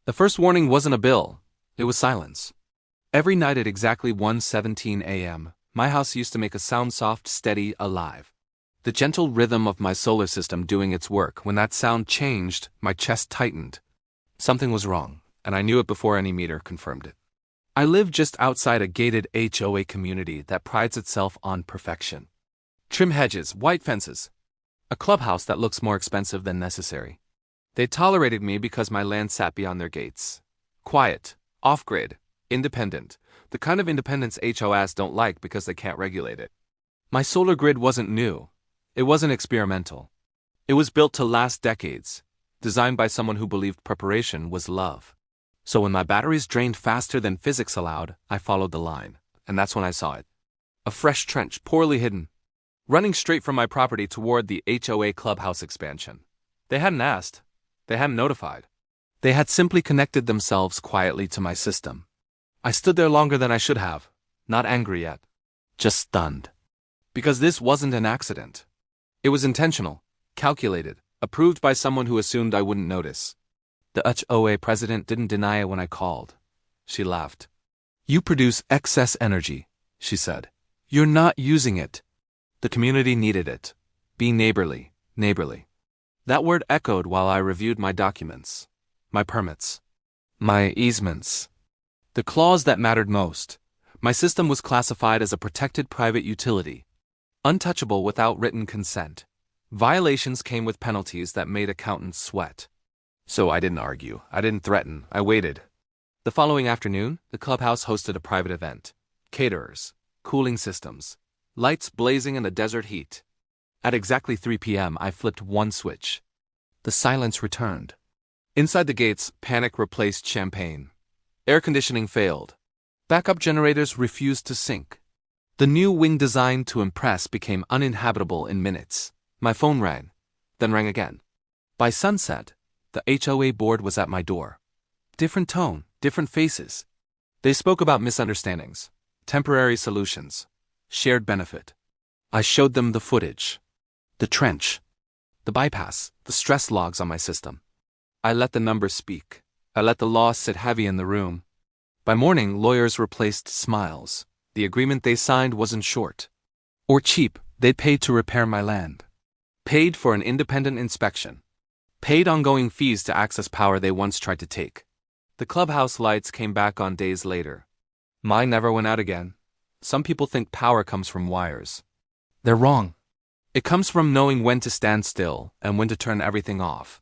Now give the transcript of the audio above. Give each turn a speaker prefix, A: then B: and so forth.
A: The first warning wasn't a bill, it was silence. Every night at exactly 1:17 a.m., my house used to make a sound soft, steady, alive. The gentle rhythm of my solar system doing its work. When that sound changed, my chest tightened. Something was wrong, and I knew it before any meter confirmed it. I live just outside a gated HOA community that prides itself on perfection. Trim hedges, white fences. A clubhouse that looks more expensive than necessary. They tolerated me because my land sat beyond their gates. Quiet, off-grid, independent. The kind of independence HOAs don't like because they can't regulate it. My solar grid wasn't new. It wasn't experimental. It was built to last decades, designed by someone who believed preparation was love. So when my batteries drained faster than physics allowed, I followed the line, and that's when I saw it. A fresh trench, poorly hidden, running straight from my property toward the HOA clubhouse expansion. They hadn't asked. They hadn't notified. They had simply connected themselves quietly to my system. I stood there longer than I should have, not angry yet, just stunned. Because this wasn't an accident. It was intentional, calculated, approved by someone who assumed I wouldn't notice. The HOA president didn't deny it when I called. She laughed. "You produce excess energy," she said. "You're not using it." The community needed it. Be neighborly, neighborly. That word echoed while I reviewed my documents, my permits, my easements. The clause that mattered most. My system was classified as a protected private utility, untouchable without written consent. Violations came with penalties that made accountants sweat. So I didn't argue, I didn't threaten, I waited. The following afternoon, the clubhouse hosted a private event. Caterers, cooling systems, lights blazing in the desert heat. At exactly 3 p.m., I flipped one switch. The silence returned. Inside the gates, panic replaced champagne. Air conditioning failed. Backup generators refused to sync. The new wing designed to impress became uninhabitable in minutes. My phone rang, then rang again. By sunset, the HOA board was at my door. Different tone, different faces. They spoke about misunderstandings, temporary solutions, shared benefit. I showed them the footage, the trench, the bypass, the stress logs on my system. I let the numbers speak. I let the law sit heavy in the room. By morning, lawyers replaced smiles. The agreement they signed wasn't short or cheap. They'd paid to repair my land, paid for an independent inspection, paid ongoing fees to access power they once tried to take. The clubhouse lights came back on days later. Mine never went out again. Some people think power comes from wires. They're wrong. It comes from knowing when to stand still and when to turn everything off.